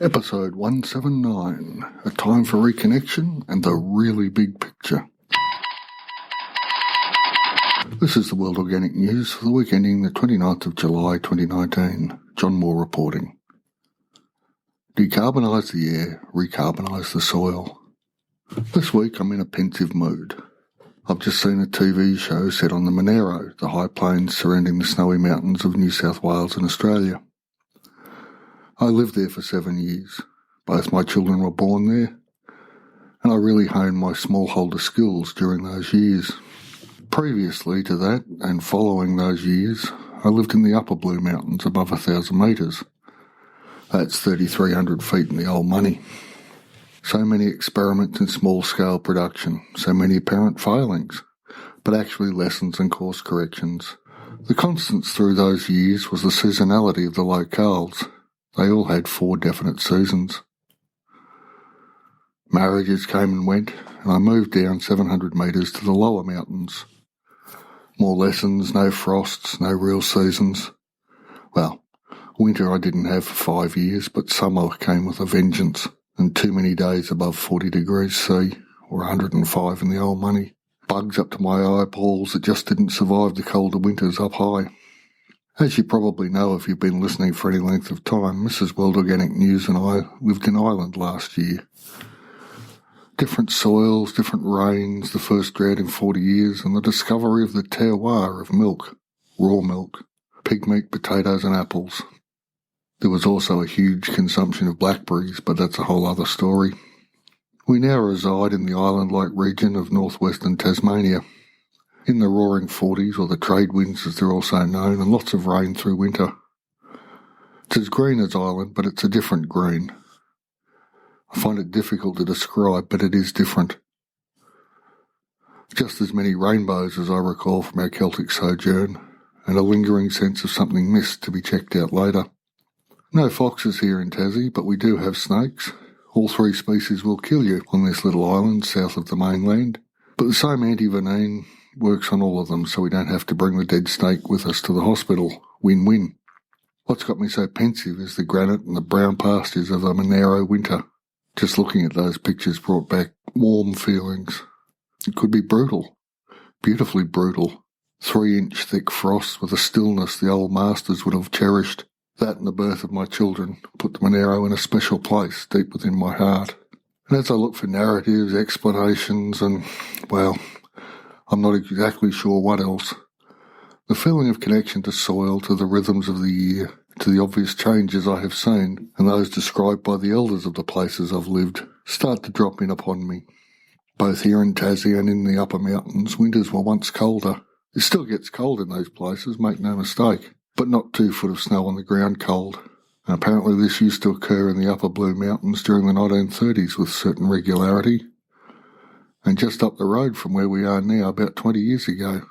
Episode 179, a time for reconnection and the really big picture. This is the World Organic News for the week ending the 29th of July 2019. John Moore reporting. Decarbonise the air, recarbonise the soil. This week I'm in a pensive mood. I've just seen a TV show set on the Monaro, the high plains surrounding the snowy mountains of New South Wales and Australia. I lived there for 7 years. Both my children were born there, and I really honed my smallholder skills during those years. Previously to that, and following those years, I lived in the upper Blue Mountains above 1,000 metres. That's 3,300 feet in the old money. So many experiments in small-scale production, so many apparent failings, but actually lessons and course corrections. The constants through those years was the seasonality of the locales. They all had 4 definite seasons. Marriages came and went, and I moved down 700 metres to the lower mountains. More lessons, no frosts, no real seasons. Well, winter I didn't have for 5 years, but summer came with a vengeance, and too many days above 40 degrees C, or 105 in the old money. Bugs up to my eyeballs that just didn't survive the colder winters up high. As you probably know if you've been listening for any length of time, Mrs. World Organic News and I lived in Ireland last year. Different soils, different rains, the first drought in 40 years, and the discovery of the terroir of milk, raw milk, pig meat, potatoes and apples. There was also a huge consumption of blackberries, but that's a whole other story. We now reside in the island-like region of northwestern Tasmania, in the roaring 40s, or the trade winds as they're also known, and lots of rain through winter. It's as green as Ireland, but it's a different green. I find it difficult to describe, but it is different. Just as many rainbows as I recall from our Celtic sojourn, and a lingering sense of something missed to be checked out later. No foxes here in Tassie, but we do have snakes. All 3 species will kill you on this little island south of the mainland, but the same antivenin works on all of them, so we don't have to bring the dead snake with us to the hospital. Win-win. What's got me so pensive is the granite and the brown pastures of a Monaro winter. Just looking at those pictures brought back warm feelings. It could be brutal, beautifully brutal. 3-inch thick frosts with a stillness the old masters would have cherished. That and the birth of my children put the Monaro in a special place deep within my heart. And as I look for narratives, explanations, and, well, I'm not exactly sure what else, the feeling of connection to soil, to the rhythms of the year, to the obvious changes I have seen, and those described by the elders of the places I've lived, start to drop in upon me. Both here in Tassie and in the upper mountains, winters were once colder. It still gets cold in those places, make no mistake, but not 2 foot of snow on the ground cold. And apparently this used to occur in the upper Blue Mountains during the 1930s with certain regularity, and just up the road from where we are now about 20 years ago.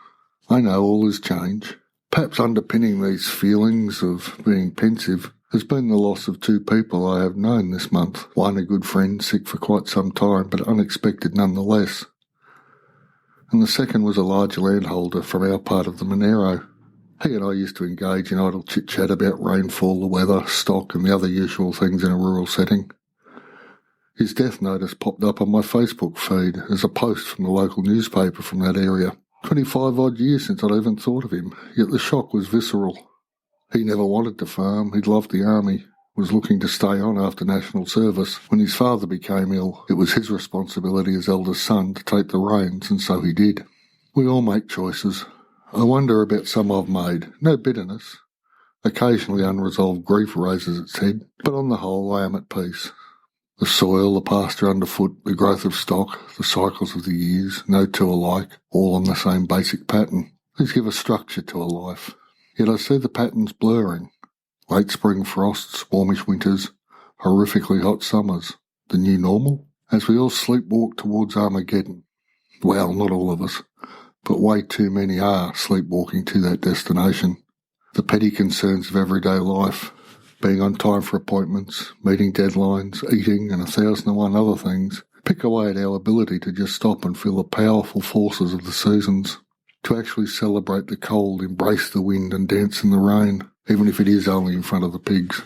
I know all is change. Perhaps underpinning these feelings of being pensive has been the loss of 2 people I have known this month. One a good friend, sick for quite some time, but unexpected nonetheless. And the second was a large landholder from our part of the Monaro. He and I used to engage in idle chit-chat about rainfall, the weather, stock and the other usual things in a rural setting. His death notice popped up on my Facebook feed as a post from the local newspaper from that area. 25 odd years since I'd even thought of him, yet the shock was visceral. He never wanted to farm, he'd loved the army, was looking to stay on after national service. When his father became ill, it was his responsibility as eldest son to take the reins, and so he did. We all make choices. I wonder about some I've made. No bitterness. Occasionally unresolved grief raises its head, but on the whole I am at peace. The soil, the pasture underfoot, the growth of stock, the cycles of the years, no 2 alike, all on the same basic pattern. These give a structure to a life. Yet I see the patterns blurring. Late spring frosts, warmish winters, horrifically hot summers. The new normal? As we all sleepwalk towards Armageddon. Well, not all of us, but way too many are sleepwalking to that destination. The petty concerns of everyday life, being on time for appointments, meeting deadlines, eating, and 1,001 other things, pick away at our ability to just stop and feel the powerful forces of the seasons, to actually celebrate the cold, embrace the wind and dance in the rain, even if it is only in front of the pigs.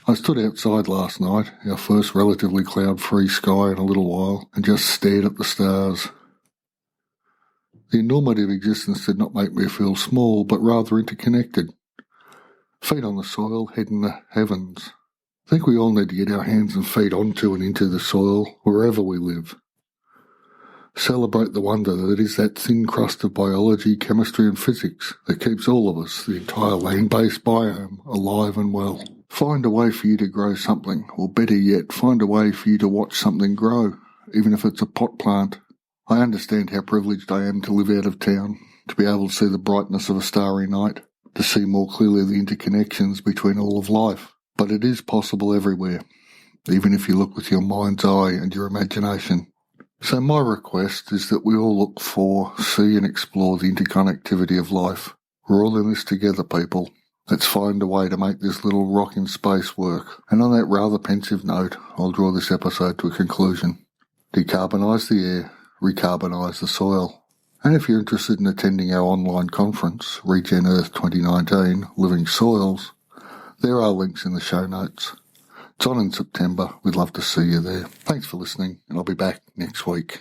I stood outside last night, our first relatively cloud-free sky in a little while, and just stared at the stars. The enormity of existence did not make me feel small, but rather interconnected. Feet on the soil, head in the heavens. I think we all need to get our hands and feet onto and into the soil, wherever we live. Celebrate the wonder that it is that thin crust of biology, chemistry and physics that keeps all of us, the entire land-based biome, alive and well. Find a way for you to grow something, or better yet, find a way for you to watch something grow, even if it's a pot plant. I understand how privileged I am to live out of town, to be able to see the brightness of a starry night, to see more clearly the interconnections between all of life. But it is possible everywhere, even if you look with your mind's eye and your imagination. So my request is that we all look for, see and explore the interconnectivity of life. We're all in this together, people. Let's find a way to make this little rock in space work. And on that rather pensive note, I'll draw this episode to a conclusion. Decarbonise the air, recarbonise the soil. And if you're interested in attending our online conference, RegenEarth 2019, Living Soils, there are links in the show notes. It's on in September. We'd love to see you there. Thanks for listening, and I'll be back next week.